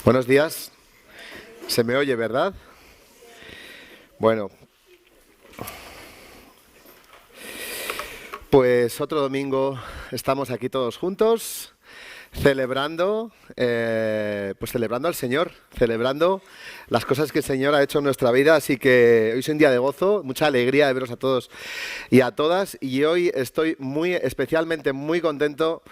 Buenos días. ¿Se me oye, verdad? Bueno, pues otro domingo estamos aquí todos juntos celebrando, celebrando al Señor, celebrando las cosas que el Señor ha hecho en nuestra vida. Así que hoy es un día de gozo, mucha alegría de veros a todos y a todas. Y hoy estoy especialmente muy contento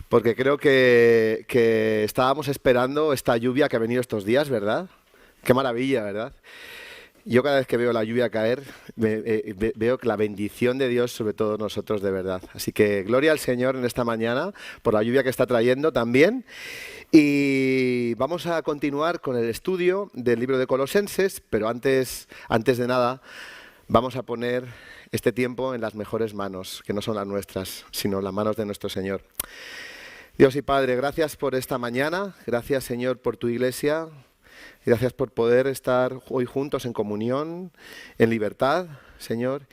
porque creo que estábamos esperando esta lluvia que ha venido estos días, ¿verdad? Qué maravilla, ¿verdad? Yo cada vez que veo la lluvia caer, veo que la bendición de Dios sobre todos nosotros de verdad. Así que gloria al Señor en esta mañana por la lluvia que está trayendo también. Y vamos a continuar con el estudio del libro de Colosenses, pero antes de nada vamos a poner este tiempo en las mejores manos, que no son las nuestras, sino las manos de nuestro Señor. Dios y Padre, gracias por esta mañana, gracias Señor por tu iglesia, gracias por poder estar hoy juntos en comunión, en libertad, Señor.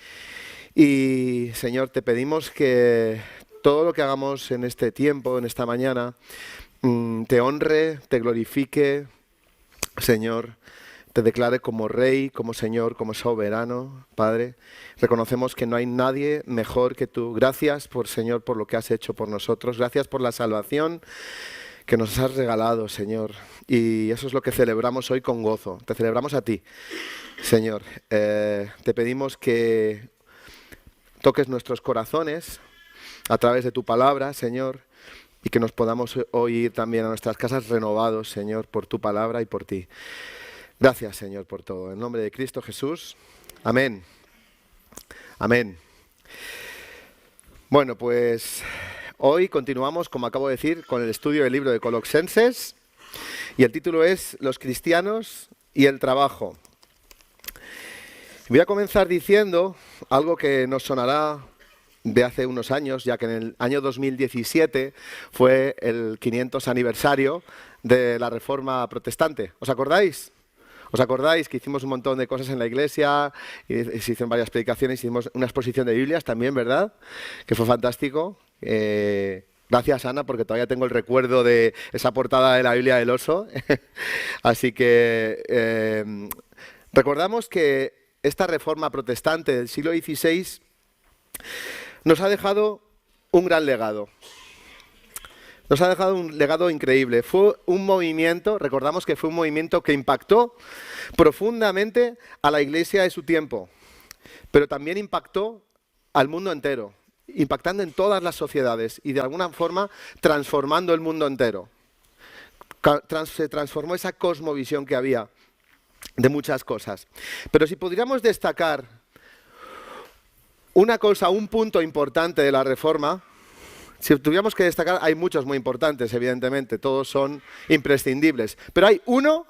Y Señor, te pedimos que todo lo que hagamos en este tiempo, en esta mañana, te honre, te glorifique, Señor. Te declare como Rey, como Señor, como soberano, Padre. Reconocemos que no hay nadie mejor que tú. Gracias, Señor, por lo que has hecho por nosotros. Gracias por la salvación que nos has regalado, Señor. Y eso es lo que celebramos hoy con gozo. Te celebramos a ti, Señor. Te pedimos que toques nuestros corazones a través de tu palabra, Señor, y que nos podamos hoy ir también a nuestras casas renovados, Señor, por tu palabra y por ti. Gracias, Señor, por todo. En nombre de Cristo Jesús. Amén. Amén. Bueno, pues hoy continuamos, como acabo de decir, con el estudio del libro de Colosenses. Y el título es Los cristianos y el trabajo. Voy a comenzar diciendo algo que nos sonará de hace unos años, ya que en el año 2017 fue el 500 aniversario de la Reforma Protestante. ¿Os acordáis? ¿Os acordáis que hicimos un montón de cosas en la iglesia? Y se hicieron varias predicaciones, hicimos una exposición de Biblias también, ¿verdad? Que fue fantástico. Gracias, Ana, porque todavía tengo el recuerdo de esa portada de la Biblia del oso. Así que recordamos que esta reforma protestante del siglo XVI nos ha dejado un gran legado. Nos ha dejado un legado increíble. Fue un movimiento, recordamos que fue un movimiento que impactó profundamente a la iglesia de su tiempo, pero también impactó al mundo entero, impactando en todas las sociedades y de alguna forma transformando el mundo entero. Se transformó esa cosmovisión que había de muchas cosas. Pero si pudiéramos destacar una cosa, un punto importante de la Reforma, si tuviéramos que destacar, hay muchos muy importantes, evidentemente, todos son imprescindibles, pero hay uno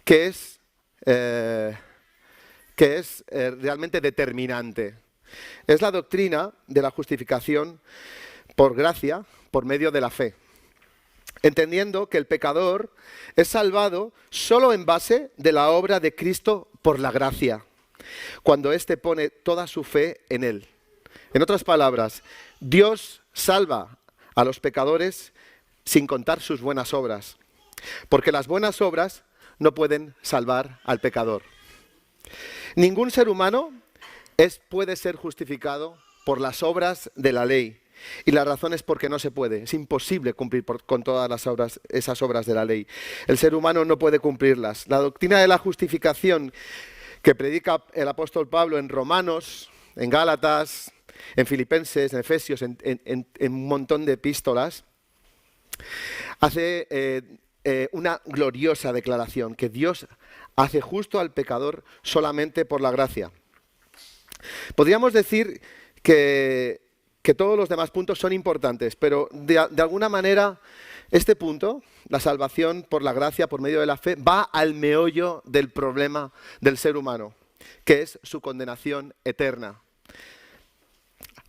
que es realmente determinante. Es la doctrina de la justificación por gracia, por medio de la fe, entendiendo que el pecador es salvado solo en base de la obra de Cristo por la gracia, cuando éste pone toda su fe en Él. En otras palabras, Dios salva a los pecadores sin contar sus buenas obras, porque las buenas obras no pueden salvar al pecador. Ningún ser humano puede ser justificado por las obras de la ley, y la razón es porque no se puede. Es imposible cumplir con todas esas obras de la ley. El ser humano no puede cumplirlas. La doctrina de la justificación que predica el apóstol Pablo en Romanos, en Gálatas, en Filipenses, en Efesios, en un montón de epístolas, hace una gloriosa declaración, que Dios hace justo al pecador solamente por la gracia. Podríamos decir que todos los demás puntos son importantes, pero de alguna manera este punto, la salvación por la gracia, por medio de la fe, va al meollo del problema del ser humano, que es su condenación eterna.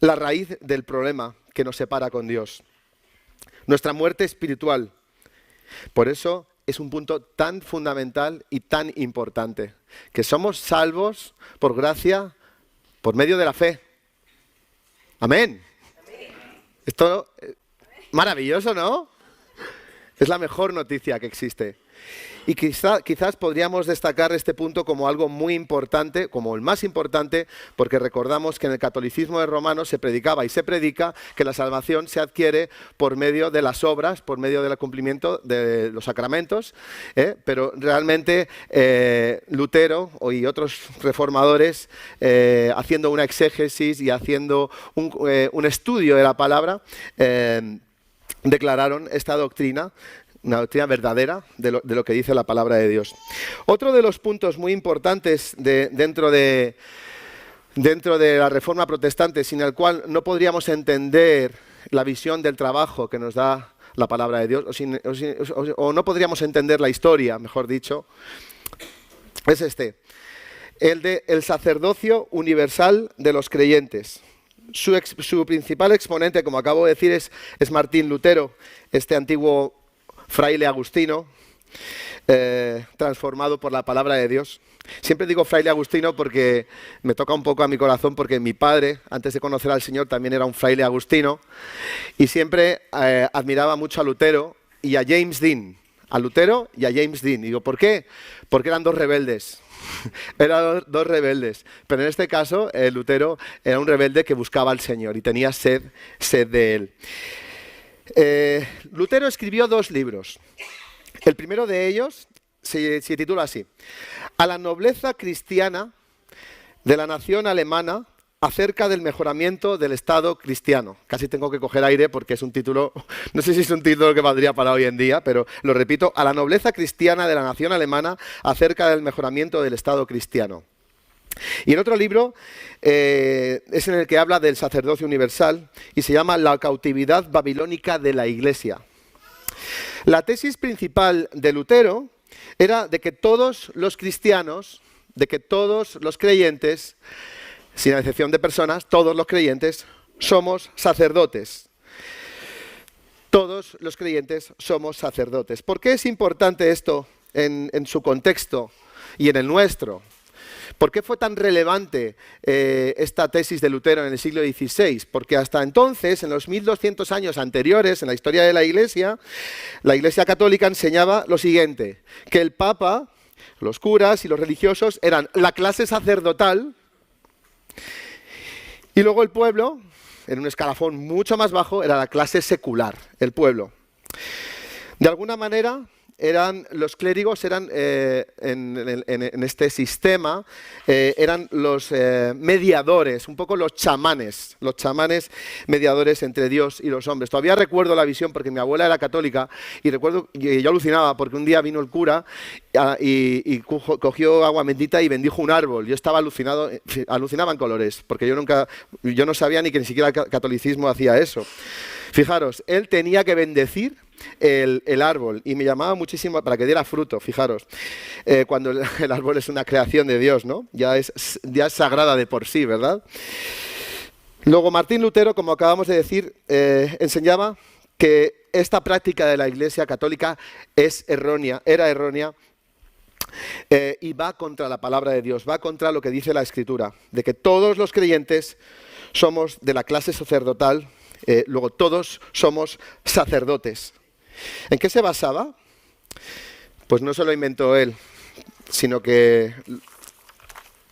La raíz del problema que nos separa con Dios. Nuestra muerte espiritual. Por eso es un punto tan fundamental y tan importante. Que somos salvos por gracia, por medio de la fe. Amén. Esto maravilloso, ¿no? Es la mejor noticia que existe. Y quizás podríamos destacar este punto como algo muy importante, como el más importante, porque recordamos que en el catolicismo de Romanos se predicaba y se predica que la salvación se adquiere por medio de las obras, por medio del cumplimiento de los sacramentos, pero realmente Lutero y otros reformadores, haciendo una exégesis y haciendo un estudio de la palabra, declararon esta doctrina, una doctrina verdadera de lo que dice la palabra de Dios. Otro de los puntos muy importantes dentro de la Reforma Protestante, sin el cual no podríamos entender la visión del trabajo que nos da la palabra de Dios, o no podríamos entender la historia, mejor dicho, es el de el sacerdocio universal de los creyentes. Su principal exponente, como acabo de decir, es Martín Lutero, este antiguo fraile agustino, transformado por la palabra de Dios. Siempre digo fraile agustino porque me toca un poco a mi corazón, porque mi padre, antes de conocer al Señor, también era un fraile agustino, y siempre admiraba mucho a Lutero y a James Dean. A Lutero y a James Dean. Y digo, ¿por qué? Porque eran dos rebeldes. Eran dos rebeldes. Pero en este caso, Lutero era un rebelde que buscaba al Señor y tenía sed de él. Lutero escribió 2 libros. El primero de ellos se titula así: A la nobleza cristiana de la nación alemana acerca del mejoramiento del Estado cristiano. Casi tengo que coger aire porque es un título, no sé si es un título que valdría para hoy en día, pero lo repito: a la nobleza cristiana de la nación alemana acerca del mejoramiento del Estado cristiano. Y en otro libro es en el que habla del sacerdocio universal y se llama La cautividad babilónica de la Iglesia. La tesis principal de Lutero era de que todos los cristianos, de que todos los creyentes, sin excepción de personas, todos los creyentes somos sacerdotes. Todos los creyentes somos sacerdotes. ¿Por qué es importante esto en su contexto y en el nuestro? ¿Por qué fue tan relevante esta tesis de Lutero en el siglo XVI? Porque hasta entonces, en los 1200 años anteriores, en la historia de la Iglesia católica enseñaba lo siguiente: que el Papa, los curas y los religiosos eran la clase sacerdotal, y luego el pueblo, en un escalafón mucho más bajo, era la clase secular, el pueblo. De alguna manera, los clérigos eran, en este sistema, eran los mediadores, un poco los chamanes mediadores entre Dios y los hombres. Todavía recuerdo la visión porque mi abuela era católica y recuerdo que yo alucinaba porque un día vino el cura y cogió agua bendita y bendijo un árbol. Yo estaba alucinado, alucinaba en colores, porque yo no sabía ni siquiera el catolicismo hacía eso. Fijaros, él tenía que bendecir el árbol y me llamaba muchísimo para que diera fruto. Fijaros, cuando el árbol es una creación de Dios, ¿no? Ya es sagrada de por sí, ¿verdad? Luego Martín Lutero, como acabamos de decir, enseñaba que esta práctica de la Iglesia católica era errónea, y va contra la palabra de Dios, va contra lo que dice la Escritura, de que todos los creyentes somos de la clase sacerdotal. Luego todos somos sacerdotes. ¿En qué se basaba? Pues no se lo inventó él, sino que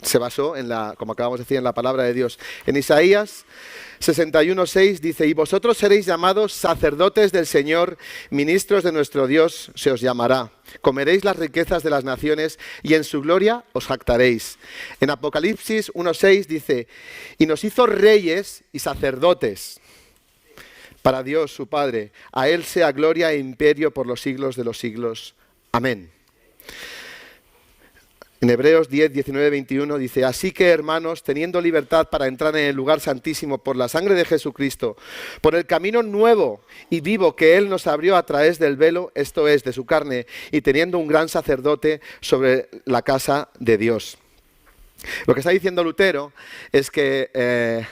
se basó como acabamos de decir, en la palabra de Dios. En Isaías 61:6 dice: y vosotros seréis llamados sacerdotes del Señor, ministros de nuestro Dios se os llamará. Comeréis las riquezas de las naciones y en su gloria os jactaréis. En Apocalipsis 1:6 dice: y nos hizo reyes y sacerdotes para Dios su Padre. A Él sea gloria e imperio por los siglos de los siglos. Amén. En Hebreos 10, 19, 21 dice: así que, hermanos, teniendo libertad para entrar en el lugar santísimo por la sangre de Jesucristo, por el camino nuevo y vivo que Él nos abrió a través del velo, esto es, de su carne, y teniendo un gran sacerdote sobre la casa de Dios. Lo que está diciendo Lutero es que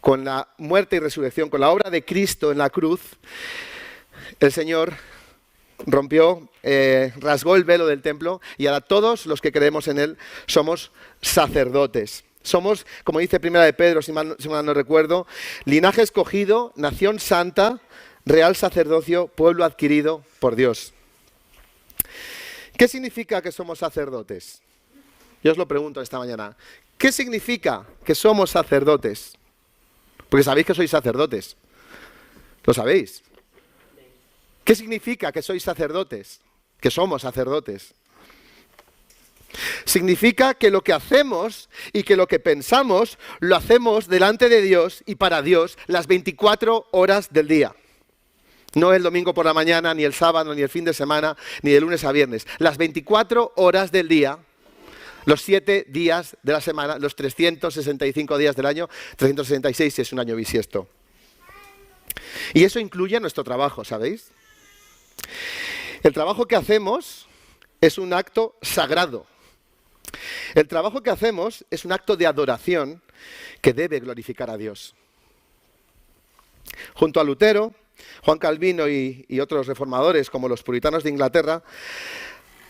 con la muerte y resurrección, con la obra de Cristo en la cruz, el Señor rompió, rasgó el velo del templo y ahora todos los que creemos en Él somos sacerdotes. Somos, como dice Primera de Pedro, si mal no recuerdo, linaje escogido, nación santa, real sacerdocio, pueblo adquirido por Dios. ¿Qué significa que somos sacerdotes? Yo os lo pregunto esta mañana. ¿Qué significa que somos sacerdotes? Porque sabéis que sois sacerdotes. ¿Lo sabéis? ¿Qué significa que sois sacerdotes? Que somos sacerdotes. Significa que lo que hacemos y que lo que pensamos lo hacemos delante de Dios y para Dios las 24 horas del día. No el domingo por la mañana, ni el sábado, ni el fin de semana, ni de lunes a viernes. Las 24 horas del día, los 7 días de la semana, los 365 días del año, 366 si es un año bisiesto. Y eso incluye nuestro trabajo, ¿sabéis? El trabajo que hacemos es un acto sagrado. El trabajo que hacemos es un acto de adoración que debe glorificar a Dios. Junto a Lutero, Juan Calvino y otros reformadores, como los puritanos de Inglaterra,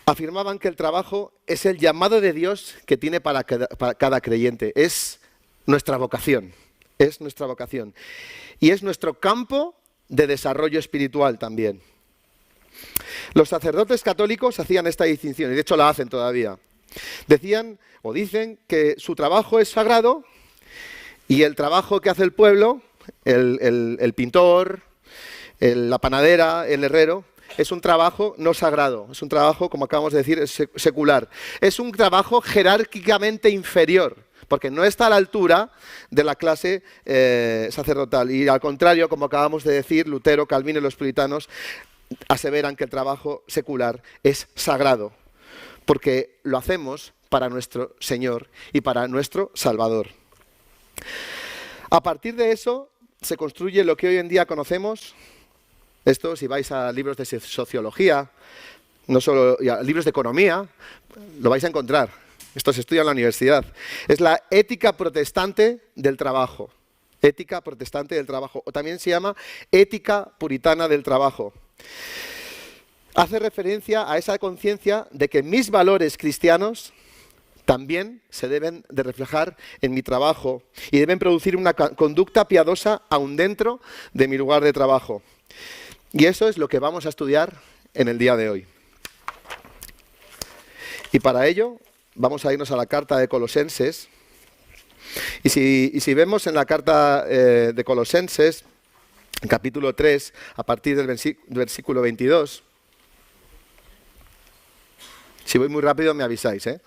afirmaban que el trabajo es el llamado de Dios que tiene para cada creyente. Es nuestra vocación, es nuestra vocación. Y es nuestro campo de desarrollo espiritual también. Los sacerdotes católicos hacían esta distinción, y de hecho la hacen todavía. Decían o dicen que su trabajo es sagrado y el trabajo que hace el pueblo, el pintor, la panadera, el herrero, es un trabajo no sagrado, es un trabajo, como acabamos de decir, secular. Es un trabajo jerárquicamente inferior, porque no está a la altura de la clase sacerdotal. Y al contrario, como acabamos de decir, Lutero, Calvino y los puritanos aseveran que el trabajo secular es sagrado, porque lo hacemos para nuestro Señor y para nuestro Salvador. A partir de eso se construye lo que hoy en día conocemos. Esto, si vais a libros de sociología, no solo a libros de economía, lo vais a encontrar. Esto se estudia en la universidad. Es la ética protestante del trabajo. Ética protestante del trabajo. O también se llama ética puritana del trabajo. Hace referencia a esa conciencia de que mis valores cristianos también se deben de reflejar en mi trabajo y deben producir una conducta piadosa aún dentro de mi lugar de trabajo. Y eso es lo que vamos a estudiar en el día de hoy. Y para ello vamos a irnos a la carta de Colosenses. Y si vemos en la carta de Colosenses, capítulo 3, a partir del versículo 22, si voy muy rápido me avisáis, ¿eh?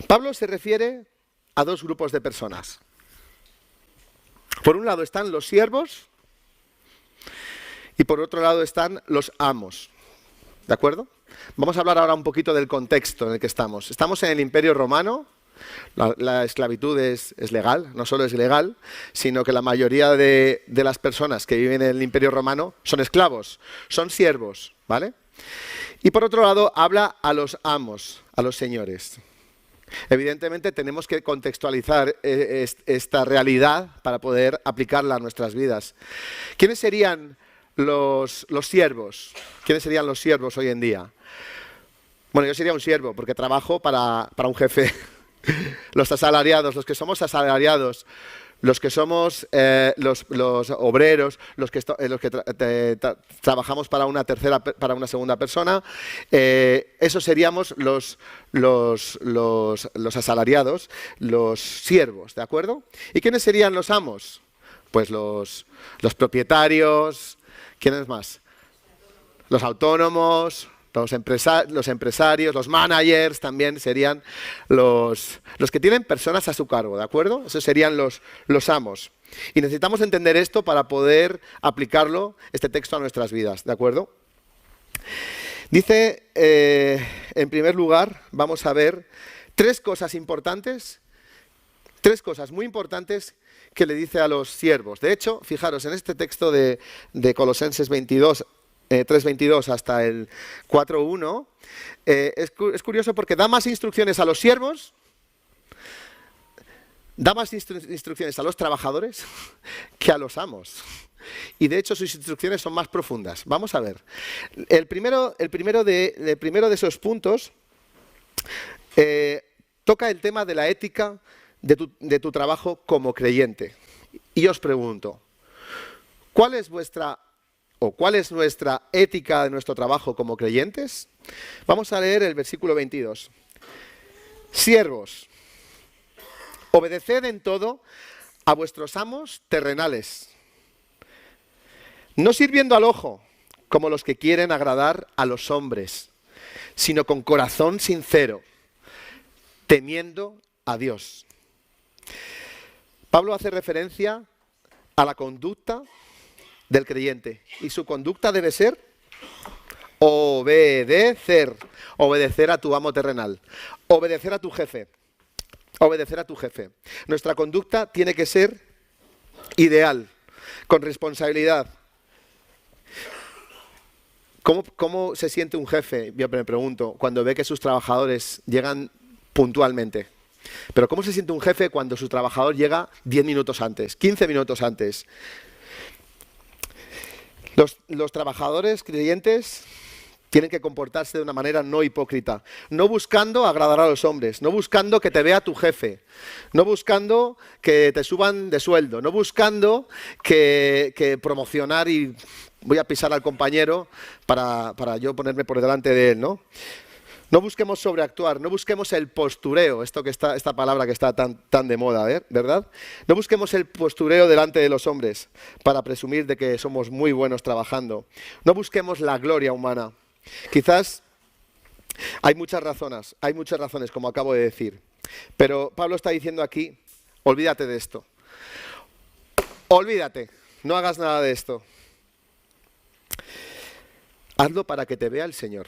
Pablo se refiere a dos grupos de personas. Por un lado están los siervos y por otro lado están los amos. ¿De acuerdo? Vamos a hablar ahora un poquito del contexto en el que estamos. Estamos en el Imperio Romano. La esclavitud es legal, no solo es legal, sino que la mayoría de las personas que viven en el Imperio Romano son esclavos, son siervos, ¿vale? Y por otro lado habla a los amos, a los señores. Evidentemente tenemos que contextualizar esta realidad para poder aplicarla a nuestras vidas. ¿Quiénes serían los siervos? ¿Quiénes serían los siervos hoy en día? Bueno, yo sería un siervo porque trabajo para un jefe. Los asalariados, los que somos asalariados, los que somos los obreros, los que trabajamos para una segunda persona, esos seríamos los asalariados, los siervos, ¿de acuerdo? ¿Y quiénes serían los amos? Pues los propietarios, ¿quiénes más? Los autónomos, los empresarios, los managers también serían los que tienen personas a su cargo, ¿de acuerdo? Esos serían los amos. Y necesitamos entender esto para poder aplicarlo, este texto, a nuestras vidas, ¿de acuerdo? Dice, en primer lugar, vamos a ver tres cosas muy importantes que le dice a los siervos. De hecho, fijaros, en este texto de Colosenses 3:22 hasta el 4:1, es curioso porque da más instrucciones a los siervos, da más instrucciones a los trabajadores que a los amos. Y de hecho sus instrucciones son más profundas. Vamos a ver. El primero de esos puntos toca el tema de la ética de tu trabajo como creyente. Y os pregunto, ¿cuál es vuestra o cuál es nuestra ética de nuestro trabajo como creyentes? Vamos a leer el versículo 22. Siervos, obedeced en todo a vuestros amos terrenales, no sirviendo al ojo, como los que quieren agradar a los hombres, sino con corazón sincero, temiendo a Dios. Pablo hace referencia a la conducta del creyente, y su conducta debe ser obedecer a tu amo terrenal, obedecer a tu jefe, obedecer a tu jefe. Nuestra conducta tiene que ser ideal, con responsabilidad. ¿Cómo se siente un jefe, yo me pregunto, cuando ve que sus trabajadores llegan puntualmente? Pero ¿cómo se siente un jefe cuando su trabajador llega 10 minutos antes, 15 minutos antes? Los trabajadores creyentes tienen que comportarse de una manera no hipócrita, no buscando agradar a los hombres, no buscando que te vea tu jefe, no buscando que te suban de sueldo, no buscando que promocionar y voy a pisar al compañero para yo ponerme por delante de él, ¿no? No busquemos sobreactuar, no busquemos el postureo, esta palabra que está tan de moda, ¿verdad? No busquemos el postureo delante de los hombres para presumir de que somos muy buenos trabajando. No busquemos la gloria humana. Quizás hay muchas razones, como acabo de decir, pero Pablo está diciendo aquí, olvídate de esto. Olvídate, no hagas nada de esto. Hazlo para que te vea el Señor.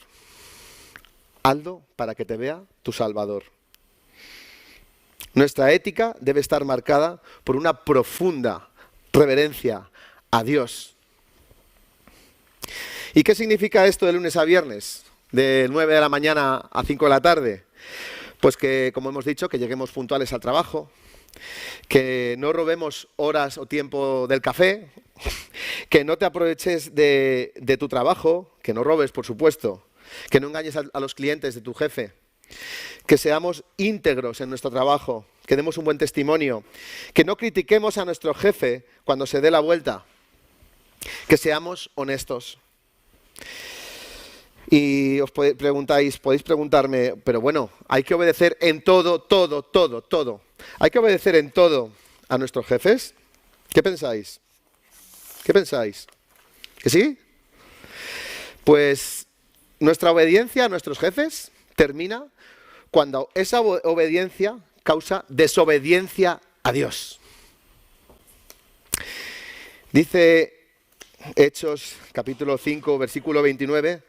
Hazlo para que te vea tu Salvador. Nuestra ética debe estar marcada por una profunda reverencia a Dios. ¿Y qué significa esto de lunes a viernes? De 9 de la mañana a 5 de la tarde. Pues que, como hemos dicho, que lleguemos puntuales al trabajo, que no robemos horas o tiempo del café, que no te aproveches de tu trabajo, que no robes, por supuesto, que no engañes a los clientes de tu jefe, que seamos íntegros en nuestro trabajo, que demos un buen testimonio, que no critiquemos a nuestro jefe cuando se dé la vuelta, que seamos honestos. Y os podéis preguntarme, pero bueno, hay que obedecer en todo. ¿Hay que obedecer en todo a nuestros jefes? ¿Qué pensáis? ¿Qué pensáis? ¿Que sí? Pues nuestra obediencia a nuestros jefes termina cuando esa obediencia causa desobediencia a Dios. Dice Hechos capítulo 5, versículo 29,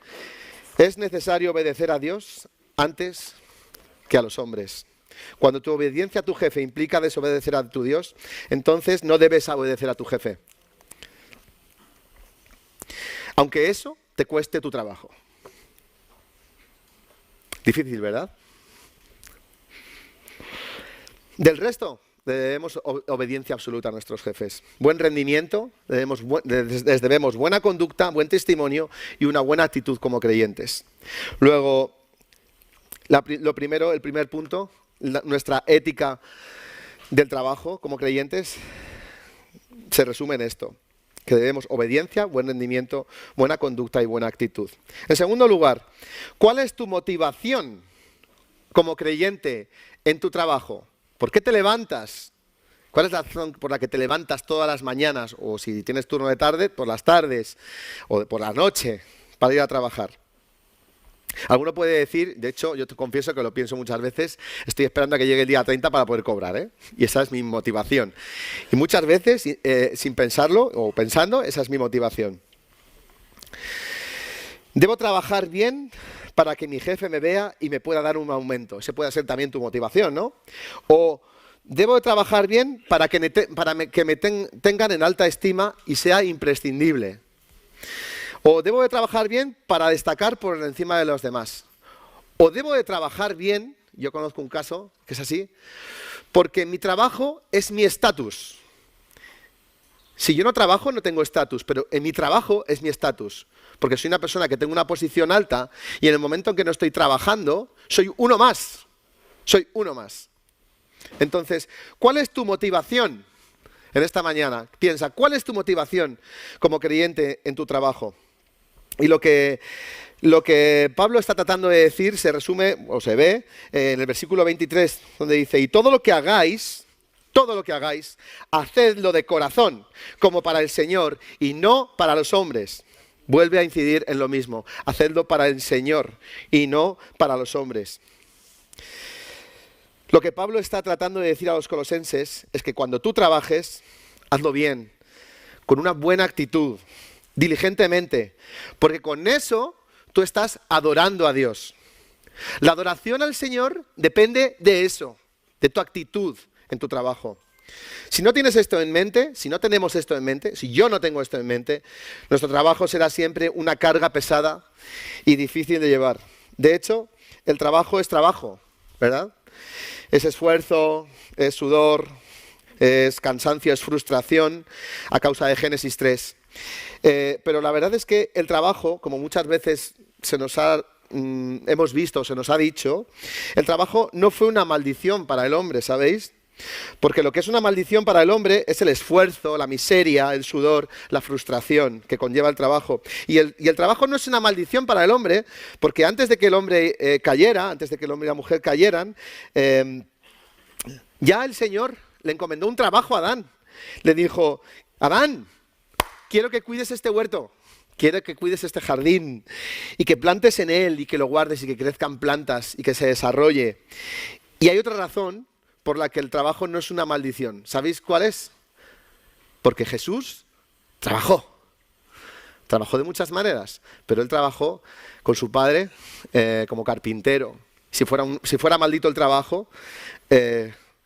es necesario obedecer a Dios antes que a los hombres. Cuando tu obediencia a tu jefe implica desobedecer a tu Dios, entonces no debes obedecer a tu jefe. Aunque eso te cueste tu trabajo. Difícil, ¿verdad? Del resto, debemos obediencia absoluta a nuestros jefes. Buen rendimiento, debemos buena conducta, buen testimonio y una buena actitud como creyentes. Luego, el primer punto, nuestra ética del trabajo como creyentes se resume en esto, que debemos obediencia, buen rendimiento, buena conducta y buena actitud. En segundo lugar, ¿cuál es tu motivación como creyente en tu trabajo? ¿Por qué te levantas? ¿Cuál es la razón por la que te levantas todas las mañanas? O si tienes turno de tarde, por las tardes o por la noche para ir a trabajar. Alguno puede decir, de hecho, yo te confieso que lo pienso muchas veces, estoy esperando a que llegue el día 30 para poder cobrar, ¿eh? Y esa es mi motivación. Y muchas veces, sin pensarlo o pensando, esa es mi motivación. Debo trabajar bien para que mi jefe me vea y me pueda dar un aumento. Ese puede ser también tu motivación, ¿no? O debo de trabajar bien para que me tengan en alta estima y sea imprescindible. O debo de trabajar bien para destacar por encima de los demás. O debo de trabajar bien, yo conozco un caso que es así, porque mi trabajo es mi estatus. Si yo no trabajo no tengo estatus, pero en mi trabajo es mi estatus. Porque soy una persona que tengo una posición alta y en el momento en que no estoy trabajando, soy uno más. Soy uno más. Entonces, ¿cuál es tu motivación en esta mañana, piensa, ¿cuál es tu motivación como creyente en tu trabajo? Y lo que Pablo está tratando de decir se resume, o se ve, en el versículo 23, donde dice, y todo lo que hagáis, hacedlo de corazón, como para el Señor, y no para los hombres. Vuelve a incidir en lo mismo, hacedlo para el Señor, y no para los hombres. Lo que Pablo está tratando de decir a los colosenses es que cuando tú trabajes, hazlo bien, con una buena actitud, diligentemente, porque con eso tú estás adorando a Dios. La adoración al Señor depende de eso, de tu actitud en tu trabajo. Si no tienes esto en mente, si no tenemos esto en mente, si yo no tengo esto en mente, nuestro trabajo será siempre una carga pesada y difícil de llevar. De hecho, el trabajo es trabajo, ¿verdad? Es esfuerzo, es sudor, es cansancio, es frustración a causa de Génesis 3. Pero la verdad es que el trabajo, como muchas veces hemos visto, se nos ha dicho, el trabajo no fue una maldición para el hombre, ¿sabéis? Porque lo que es una maldición para el hombre es el esfuerzo, la miseria, el sudor, la frustración que conlleva el trabajo. Y el trabajo no es una maldición para el hombre, porque antes de que el hombre cayera, antes de que el hombre y la mujer cayeran, ya el Señor le encomendó un trabajo a Adán. Le dijo, Adán, quiero que cuides este huerto, quiero que cuides este jardín y que plantes en él y que lo guardes y que crezcan plantas y que se desarrolle. Y hay otra razón por la que el trabajo no es una maldición. ¿Sabéis cuál es? Porque Jesús trabajó. Trabajó de muchas maneras, pero él trabajó con su padre como carpintero. Si fuera maldito el trabajo,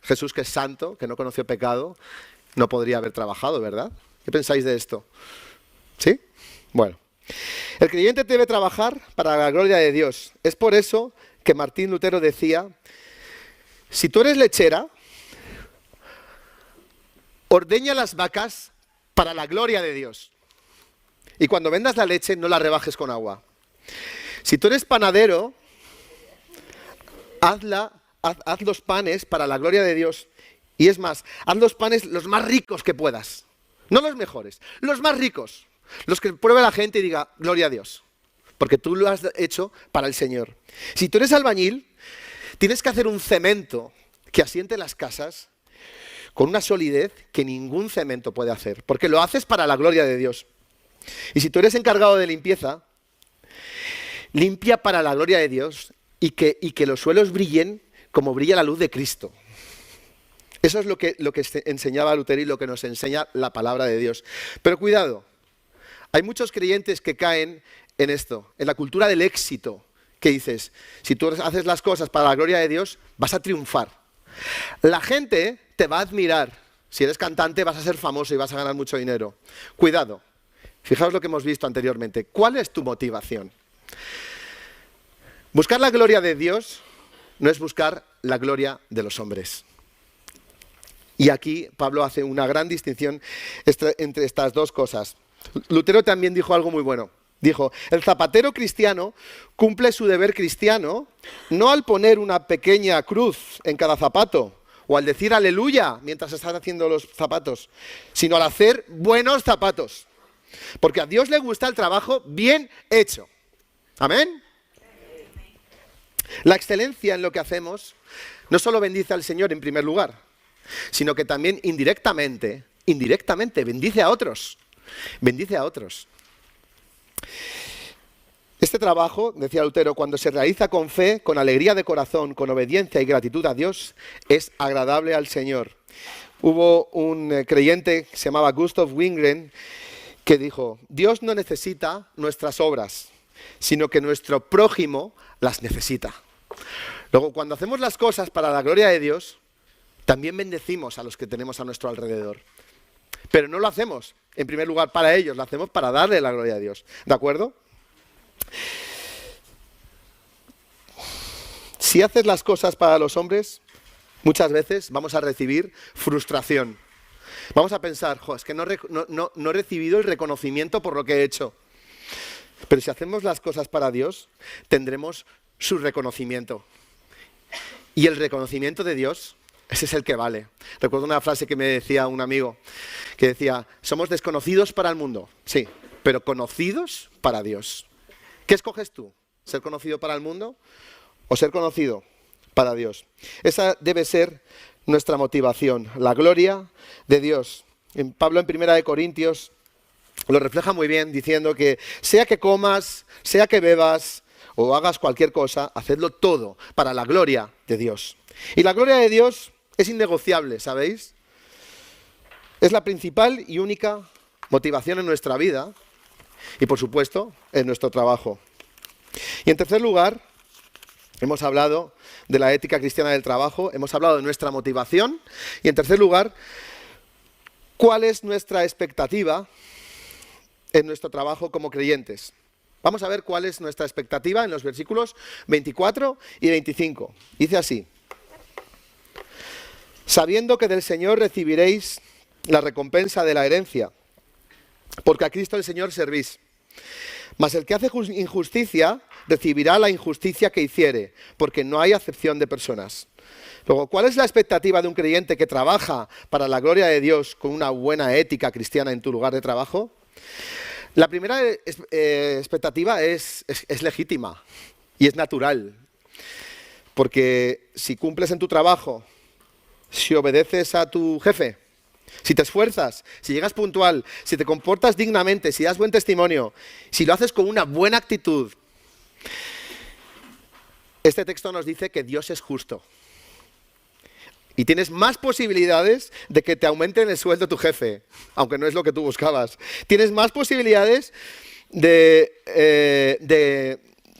Jesús, que es santo, que no conoció pecado, no podría haber trabajado, ¿verdad? ¿Qué pensáis de esto? ¿Sí? Bueno. El creyente debe trabajar para la gloria de Dios. Es por eso que Martín Lutero decía, si tú eres lechera, ordeña las vacas para la gloria de Dios. Y cuando vendas la leche, no la rebajes con agua. Si tú eres panadero, haz los panes para la gloria de Dios. Y es más, haz los panes los más ricos que puedas. No los mejores, los más ricos. Los que pruebe la gente y diga, gloria a Dios. Porque tú lo has hecho para el Señor. Si tú eres albañil, tienes que hacer un cemento que asiente las casas con una solidez que ningún cemento puede hacer, porque lo haces para la gloria de Dios. Y si tú eres encargado de limpieza, limpia para la gloria de Dios y que los suelos brillen como brilla la luz de Cristo. Eso es lo que enseñaba Lutero y lo que nos enseña la palabra de Dios. Pero cuidado, hay muchos creyentes que caen en esto, en la cultura del éxito, que dices, si tú haces las cosas para la gloria de Dios, vas a triunfar. La gente te va a admirar. Si eres cantante, vas a ser famoso y vas a ganar mucho dinero. Cuidado. Fijaos lo que hemos visto anteriormente. ¿Cuál es tu motivación? Buscar la gloria de Dios no es buscar la gloria de los hombres. Y aquí Pablo hace una gran distinción entre estas dos cosas. Lutero también dijo algo muy bueno. Dijo, el zapatero cristiano cumple su deber cristiano no al poner una pequeña cruz en cada zapato o al decir aleluya mientras están haciendo los zapatos, sino al hacer buenos zapatos. Porque a Dios le gusta el trabajo bien hecho. ¿Amén? La excelencia en lo que hacemos no solo bendice al Señor en primer lugar, sino que también indirectamente bendice a otros. Bendice a otros. Este trabajo, decía Lutero, cuando se realiza con fe, con alegría de corazón, con obediencia y gratitud a Dios, es agradable al Señor. Hubo un creyente que se llamaba Gustav Wingren que dijo, Dios no necesita nuestras obras, sino que nuestro prójimo las necesita. Luego, cuando hacemos las cosas para la gloria de Dios, también bendecimos a los que tenemos a nuestro alrededor. Pero no lo hacemos, en primer lugar, para ellos, lo hacemos para darle la gloria a Dios. ¿De acuerdo? Si haces las cosas para los hombres, muchas veces vamos a recibir frustración. Vamos a pensar, es que no he recibido el reconocimiento por lo que he hecho. Pero si hacemos las cosas para Dios, tendremos su reconocimiento. Y el reconocimiento de Dios Ese es el que vale. Recuerdo una frase que me decía un amigo, que decía, somos desconocidos para el mundo, sí, pero conocidos para Dios. ¿Qué escoges tú? ¿Ser conocido para el mundo o ser conocido para Dios? Esa debe ser nuestra motivación, la gloria de Dios. Pablo en 1 Corintios lo refleja muy bien diciendo que sea que comas, sea que bebas o hagas cualquier cosa, hacedlo todo para la gloria de Dios. Y la gloria de Dios es innegociable, ¿sabéis? Es la principal y única motivación en nuestra vida y, por supuesto, en nuestro trabajo. Y en tercer lugar, hemos hablado de la ética cristiana del trabajo, hemos hablado de nuestra motivación y, en tercer lugar, ¿cuál es nuestra expectativa en nuestro trabajo como creyentes? Vamos a ver cuál es nuestra expectativa en los versículos 24 y 25. Dice así: sabiendo que del Señor recibiréis la recompensa de la herencia, porque a Cristo el Señor servís. Mas el que hace injusticia recibirá la injusticia que hiciere, porque no hay acepción de personas. Luego, ¿cuál es la expectativa de un creyente que trabaja para la gloria de Dios con una buena ética cristiana en tu lugar de trabajo? La primera expectativa es legítima y es natural, porque si cumples en tu trabajo, si obedeces a tu jefe, si te esfuerzas, si llegas puntual, si te comportas dignamente, si das buen testimonio, si lo haces con una buena actitud, este texto nos dice que Dios es justo. Y tienes más posibilidades de que te aumenten el sueldo tu jefe, aunque no es lo que tú buscabas. Tienes más posibilidades de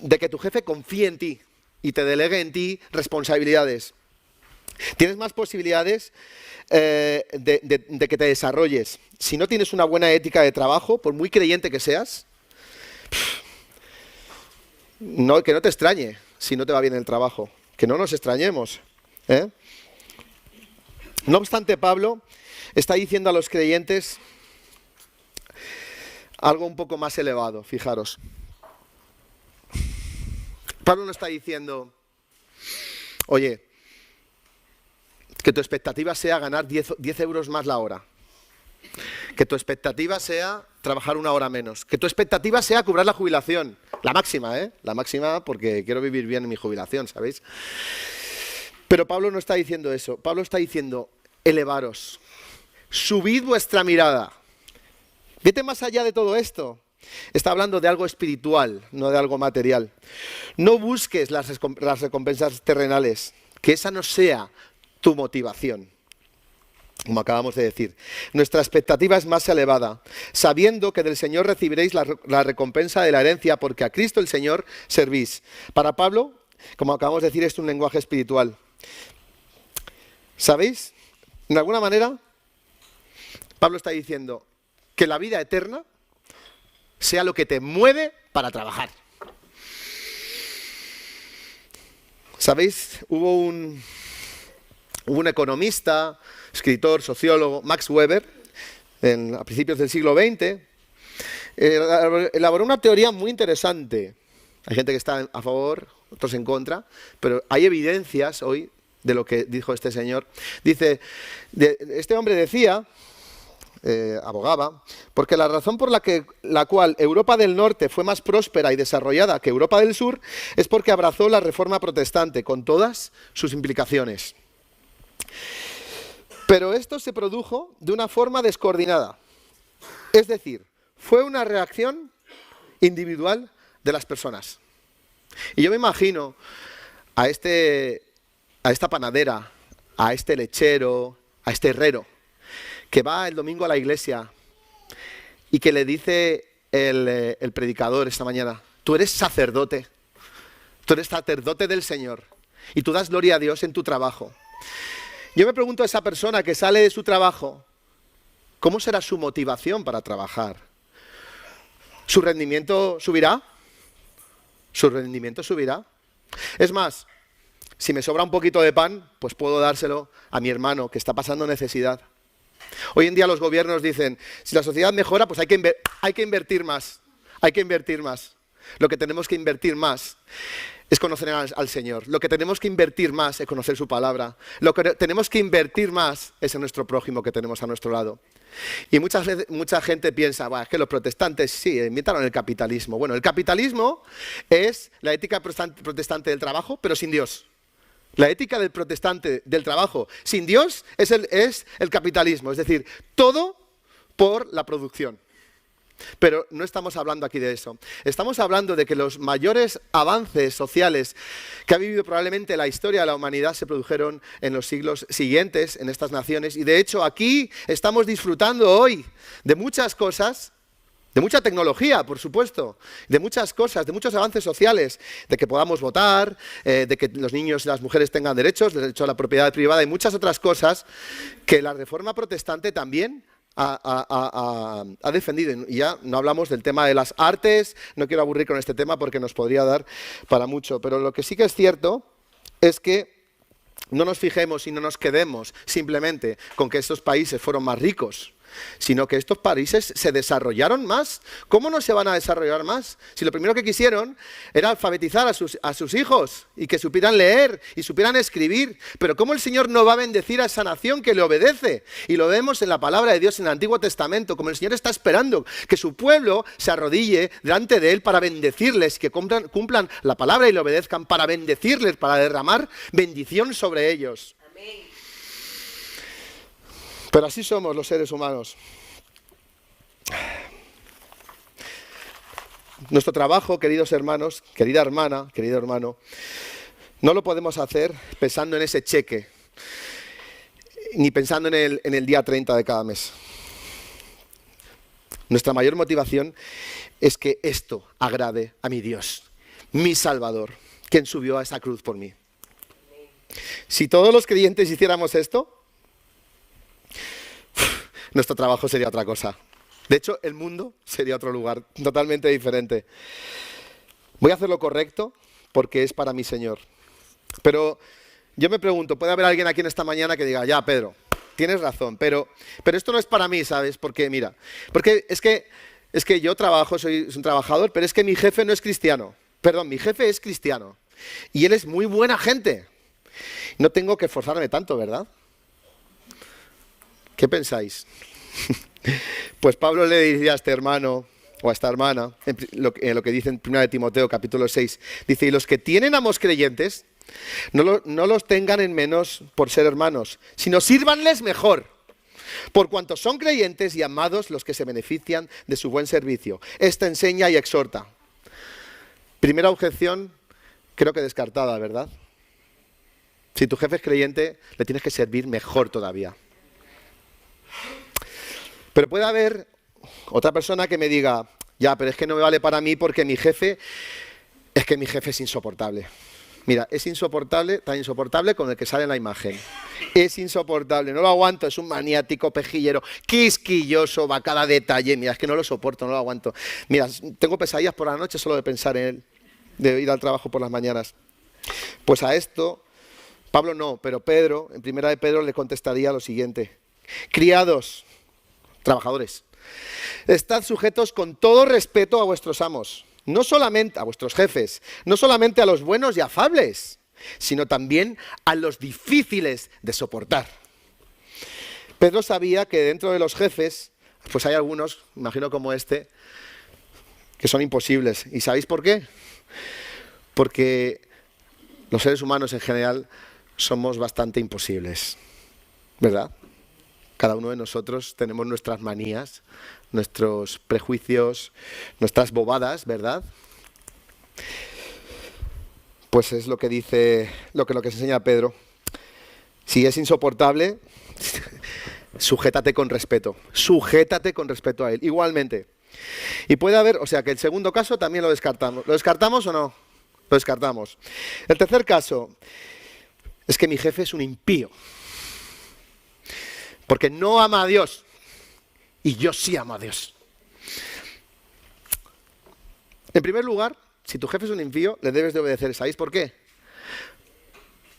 que tu jefe confíe en ti y te delegue en ti responsabilidades. Tienes más posibilidades de que te desarrolles. Si no tienes una buena ética de trabajo, por muy creyente que seas, que no te extrañe si no te va bien el trabajo. Que no nos extrañemos, ¿eh? No obstante, Pablo está diciendo a los creyentes algo un poco más elevado, fijaros. Pablo no está diciendo, oye, que tu expectativa sea ganar 10 euros más la hora. Que tu expectativa sea trabajar 1 hora menos. Que tu expectativa sea cobrar la jubilación. La máxima, ¿eh? La máxima porque quiero vivir bien en mi jubilación, ¿sabéis? Pero Pablo no está diciendo eso. Pablo está diciendo, elevaros, subid vuestra mirada. Vete más allá de todo esto. Está hablando de algo espiritual, no de algo material. No busques las recompensas terrenales, que esa no sea tu motivación. Como acabamos de decir, nuestra expectativa es más elevada, sabiendo que del Señor recibiréis la recompensa de la herencia, porque a Cristo el Señor servís. Para Pablo, como acabamos de decir, es un lenguaje espiritual. ¿Sabéis? De alguna manera, Pablo está diciendo que la vida eterna sea lo que te mueve para trabajar. ¿Sabéis? Hubo un economista, escritor, sociólogo, Max Weber, a principios del siglo XX, elaboró una teoría muy interesante. Hay gente que está a favor, otros en contra, pero hay evidencias hoy de lo que dijo este señor. Dice, este hombre decía, abogaba, porque la razón por la cual Europa del Norte fue más próspera y desarrollada que Europa del Sur es porque abrazó la Reforma Protestante con todas sus implicaciones. Pero esto se produjo de una forma descoordinada. Es decir, fue una reacción individual de las personas. Y yo me imagino a esta panadera, a este lechero, a este herrero, que va el domingo a la iglesia y que le dice el predicador esta mañana, tú eres sacerdote del Señor y tú das gloria a Dios en tu trabajo. Yo me pregunto a esa persona que sale de su trabajo, ¿cómo será su motivación para trabajar? ¿Su rendimiento subirá? ¿Su rendimiento subirá? Es más, si me sobra un poquito de pan, pues puedo dárselo a mi hermano que está pasando necesidad. Hoy en día los gobiernos dicen, si la sociedad mejora, pues hay que invertir más. Hay que invertir más. Lo que tenemos que invertir más es conocer al Señor. Lo que tenemos que invertir más es conocer su palabra. Lo que tenemos que invertir más es en nuestro prójimo que tenemos a nuestro lado. Y muchas veces, mucha gente piensa, es que los protestantes sí, inventaron el capitalismo. Bueno, el capitalismo es la ética protestante del trabajo, pero sin Dios. La ética del protestante del trabajo sin Dios es el capitalismo, es decir, todo por la producción. Pero no estamos hablando aquí de eso. Estamos hablando de que los mayores avances sociales que ha vivido probablemente la historia de la humanidad se produjeron en los siglos siguientes en estas naciones. Y de hecho aquí estamos disfrutando hoy de muchas cosas, de mucha tecnología, por supuesto, de muchas cosas, de muchos avances sociales, de que podamos votar, de que los niños y las mujeres tengan derechos, derecho a la propiedad privada y muchas otras cosas que la Reforma Protestante también ha defendido. Y ya no hablamos del tema de las artes, no quiero aburrir con este tema porque nos podría dar para mucho, pero lo que sí que es cierto es que no nos fijemos y no nos quedemos simplemente con que estos países fueron más ricos, sino que estos países se desarrollaron más. ¿Cómo no se van a desarrollar más? Si lo primero que quisieron era alfabetizar a sus hijos y que supieran leer y supieran escribir. Pero ¿cómo el Señor no va a bendecir a esa nación que le obedece? Y lo vemos en la palabra de Dios en el Antiguo Testamento, como el Señor está esperando que su pueblo se arrodille delante de Él para bendecirles, que cumplan la palabra y le obedezcan para bendecirles, para derramar bendición sobre ellos. Amén. Pero así somos los seres humanos. Nuestro trabajo, queridos hermanos, querida hermana, querido hermano, no lo podemos hacer pensando en ese cheque, ni pensando en el día 30 de cada mes. Nuestra mayor motivación es que esto agrade a mi Dios, mi Salvador, quien subió a esa cruz por mí. Si todos los creyentes hiciéramos esto, nuestro trabajo sería otra cosa. De hecho, el mundo sería otro lugar, totalmente diferente. Voy a hacer lo correcto porque es para mi Señor. Pero yo me pregunto, ¿puede haber alguien aquí en esta mañana que diga, ya Pedro, tienes razón, pero esto no es para mí, ¿sabes? Porque mira, porque es que yo trabajo, soy un trabajador, pero es que mi jefe no es cristiano. Perdón, mi jefe es cristiano. Y él es muy buena gente. No tengo que esforzarme tanto, ¿verdad? ¿Qué pensáis? Pues Pablo le decía a este hermano o a esta hermana, en lo que dice en 1 Timoteo capítulo 6, dice, y los que tienen amos creyentes, no los tengan en menos por ser hermanos, sino sírvanles mejor, por cuanto son creyentes y amados los que se benefician de su buen servicio. Esta enseña y exhorta. Primera objeción, creo que descartada, ¿verdad? Si tu jefe es creyente, le tienes que servir mejor todavía. Pero puede haber otra persona que me diga, ya, pero es que no me vale para mí porque mi jefe es insoportable. Mira, es insoportable, tan insoportable como el que sale en la imagen. Es insoportable, no lo aguanto, es un maniático, pejillero, quisquilloso, va a cada detalle. Mira, es que no lo soporto, no lo aguanto. Mira, tengo pesadillas por la noche solo de pensar en él, de ir al trabajo por las mañanas. Pues a esto, Pablo no, pero Pedro, en primera de Pedro le contestaría lo siguiente. Criados, trabajadores, estad sujetos con todo respeto a vuestros amos, no solamente a vuestros jefes, no solamente a los buenos y afables, sino también a los difíciles de soportar. Pedro sabía que dentro de los jefes, pues hay algunos, imagino como este, que son imposibles. ¿Y sabéis por qué? Porque los seres humanos en general somos bastante imposibles, ¿verdad? Cada uno de nosotros tenemos nuestras manías, nuestros prejuicios, nuestras bobadas, ¿verdad? Pues es lo que dice, lo que enseña Pedro. Si es insoportable, sujétate con respeto a él, igualmente. Y puede haber, o sea que el segundo caso también lo descartamos. ¿Lo descartamos o no? Lo descartamos. El tercer caso es que mi jefe es un impío. Porque no ama a Dios. Y yo sí amo a Dios. En primer lugar, si tu jefe es un impío, le debes de obedecer. ¿Sabéis por qué?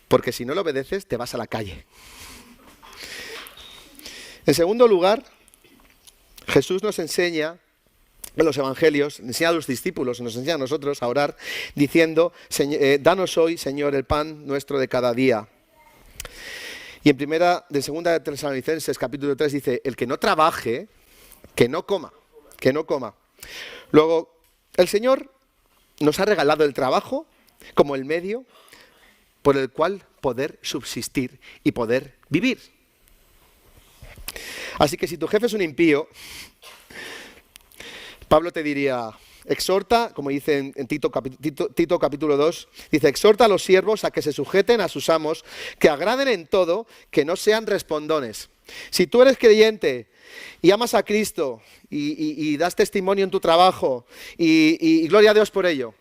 Porque si no le obedeces, te vas a la calle. En segundo lugar, Jesús nos enseña en los evangelios, enseña a los discípulos, nos enseña a nosotros a orar, diciendo, danos hoy, Señor, el pan nuestro de cada día. Y en segunda de Tesalonicenses, capítulo 3, dice, el que no trabaje, que no coma, que no coma. Luego, el Señor nos ha regalado el trabajo como el medio por el cual poder subsistir y poder vivir. Así que si tu jefe es un impío, Pablo te diría, exhorta, como dice en Tito capítulo 2, dice, exhorta a los siervos a que se sujeten a sus amos, que agraden en todo, que no sean respondones. Si tú eres creyente y amas a Cristo y das testimonio en tu trabajo y gloria a Dios por ello,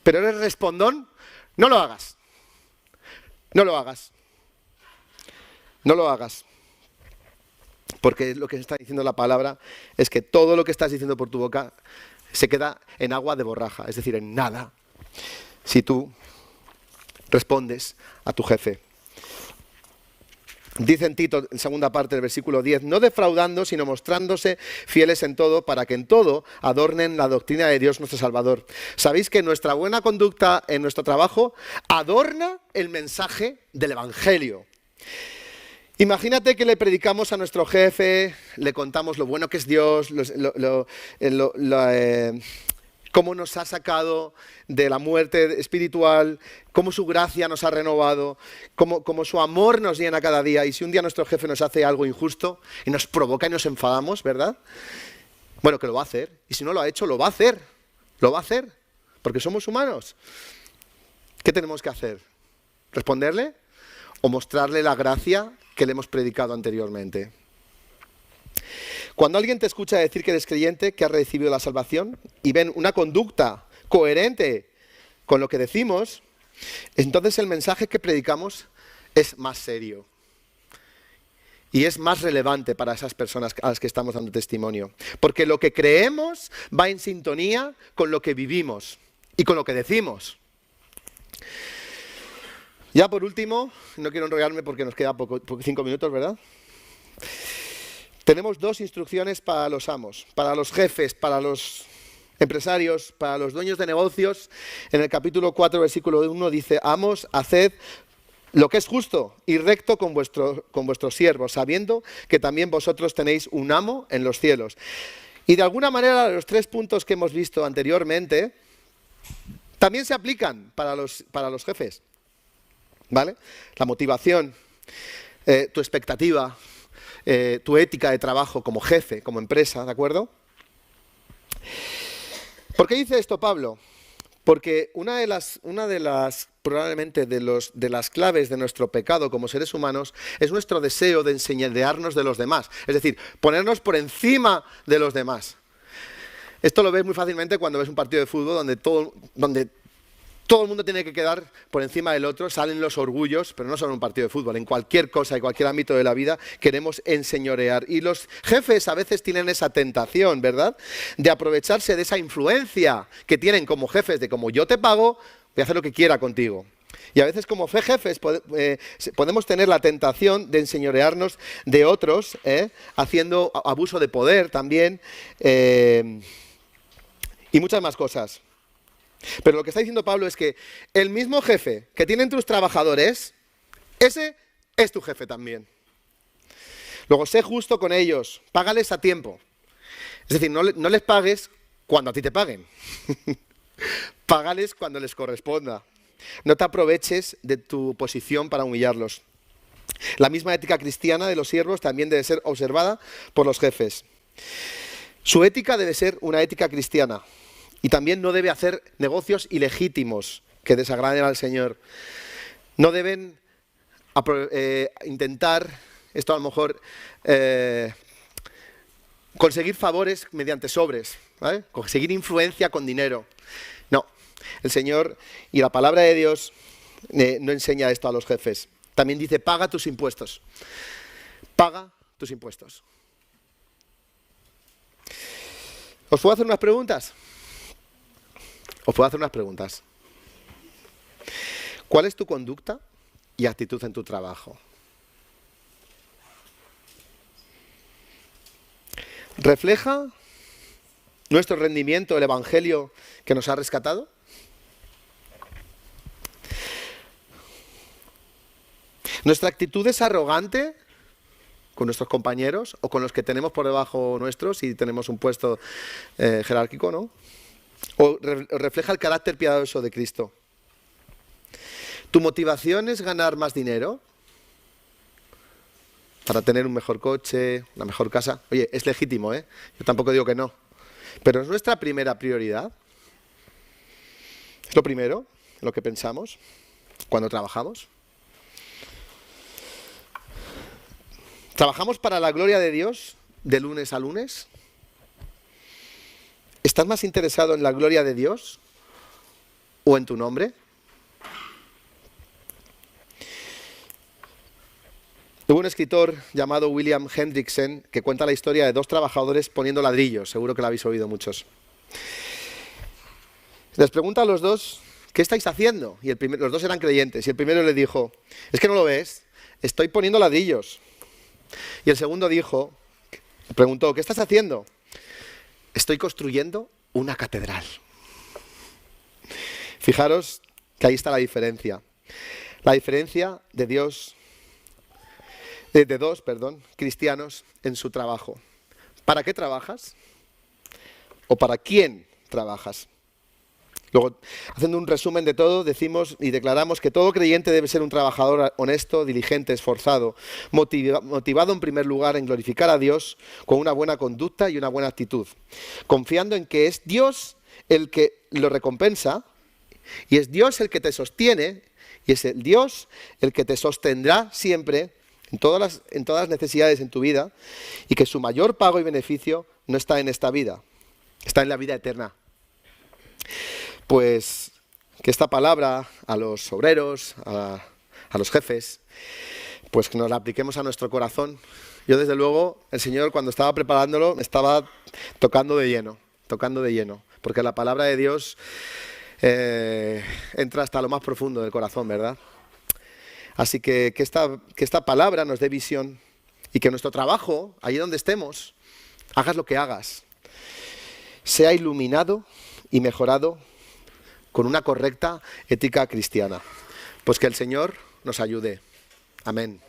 pero eres respondón, no lo hagas. No lo hagas. No lo hagas. Porque lo que está diciendo la palabra es que todo lo que estás diciendo por tu boca se queda en agua de borraja, es decir, en nada, si tú respondes a tu jefe. Dice en Tito, en segunda parte del versículo 10, no defraudando, sino mostrándose fieles en todo, para que en todo adornen la doctrina de Dios nuestro Salvador. Sabéis que nuestra buena conducta en nuestro trabajo adorna el mensaje del Evangelio. Imagínate que le predicamos a nuestro jefe, le contamos lo bueno que es Dios, cómo nos ha sacado de la muerte espiritual, cómo su gracia nos ha renovado, cómo su amor nos llena cada día. Y si un día nuestro jefe nos hace algo injusto y nos provoca y nos enfadamos, ¿verdad? Bueno, que lo va a hacer. Y si no lo ha hecho, lo va a hacer. Lo va a hacer. Porque somos humanos. ¿Qué tenemos que hacer? ¿Responderle? ¿O mostrarle la gracia que le hemos predicado anteriormente? Cuando alguien te escucha decir que eres creyente, que has recibido la salvación, y ven una conducta coherente con lo que decimos, entonces el mensaje que predicamos es más serio. Y es más relevante para esas personas a las que estamos dando testimonio. Porque lo que creemos va en sintonía con lo que vivimos y con lo que decimos. Ya por último, no quiero enrollarme porque nos queda 5 minutos, ¿verdad? Tenemos 2 instrucciones para los amos, para los jefes, para los empresarios, para los dueños de negocios. En el capítulo 4, versículo 1 dice, amos, haced lo que es justo y recto con vuestros siervos, sabiendo que también vosotros tenéis un amo en los cielos. Y de alguna manera los 3 puntos que hemos visto anteriormente también se aplican para los jefes, ¿vale? La motivación, tu expectativa, tu ética de trabajo como jefe, como empresa, ¿de acuerdo? ¿Por qué dice esto Pablo? Porque una de las probablemente de las claves de nuestro pecado como seres humanos es nuestro deseo de enseñorearnos de los demás, es decir, ponernos por encima de los demás. Esto lo ves muy fácilmente cuando ves un partido de fútbol donde todo el mundo tiene que quedar por encima del otro, salen los orgullos, pero no solo en un partido de fútbol, en cualquier cosa, en cualquier ámbito de la vida, queremos enseñorear. Y los jefes a veces tienen esa tentación, ¿verdad?, de aprovecharse de esa influencia que tienen como jefes, de como yo te pago, voy a hacer lo que quiera contigo. Y a veces como jefes podemos tener la tentación de enseñorearnos de otros, haciendo abuso de poder también, y muchas más cosas. Pero lo que está diciendo Pablo es que el mismo jefe que tienen tus trabajadores, ese es tu jefe también. Luego, sé justo con ellos, págales a tiempo. Es decir, no les pagues cuando a ti te paguen. Págales cuando les corresponda. No te aproveches de tu posición para humillarlos. La misma ética cristiana de los siervos también debe ser observada por los jefes. Su ética debe ser una ética cristiana. Y también no debe hacer negocios ilegítimos que desagraden al Señor. No deben intentar, esto a lo mejor, conseguir favores mediante sobres, ¿vale? Conseguir influencia con dinero. No, el Señor y la palabra de Dios no enseña esto a los jefes. También dice, paga tus impuestos. Paga tus impuestos. ¿Os puedo hacer unas preguntas? ¿Cuál es tu conducta y actitud en tu trabajo? ¿Refleja nuestro rendimiento el Evangelio que nos ha rescatado? ¿Nuestra actitud es arrogante con nuestros compañeros o con los que tenemos por debajo nuestro si tenemos un puesto jerárquico, ¿no? ¿O refleja el carácter piadoso de Cristo? ¿Tu motivación es ganar más dinero para tener un mejor coche, una mejor casa? Oye, es legítimo, ¿eh? Yo tampoco digo que no. Pero ¿es nuestra primera prioridad? ¿Es lo primero, lo que pensamos cuando trabajamos? ¿Trabajamos para la gloria de Dios de lunes a lunes? ¿Estás más interesado en la gloria de Dios o en tu nombre? Hubo un escritor llamado William Hendrickson que cuenta la historia de dos trabajadores poniendo ladrillos, seguro que la habéis oído muchos. Les pregunta a los dos, ¿qué estáis haciendo? Y los dos eran creyentes, y el primero le dijo, ¿es que no lo ves? Estoy poniendo ladrillos. Y el segundo preguntó, ¿qué estás haciendo? Estoy construyendo una catedral. Fijaros que ahí está la diferencia. La diferencia de dos cristianos en su trabajo. ¿Para qué trabajas? ¿O para quién trabajas? Luego, haciendo un resumen de todo, decimos y declaramos que todo creyente debe ser un trabajador honesto, diligente, esforzado, motivado en primer lugar en glorificar a Dios con una buena conducta y una buena actitud, confiando en que es Dios el que lo recompensa y es Dios el que te sostiene y es el Dios el que te sostendrá siempre en todas las necesidades en tu vida y que su mayor pago y beneficio no está en esta vida, está en la vida eterna. Pues que esta palabra a los obreros, a los jefes, pues que nos la apliquemos a nuestro corazón. Yo desde luego, el Señor cuando estaba preparándolo me estaba tocando de lleno, porque la palabra de Dios entra hasta lo más profundo del corazón, ¿verdad? Así que esta palabra nos dé visión y que nuestro trabajo, allí donde estemos, hagas lo que hagas, sea iluminado y mejorado con una correcta ética cristiana. Pues que el Señor nos ayude. Amén.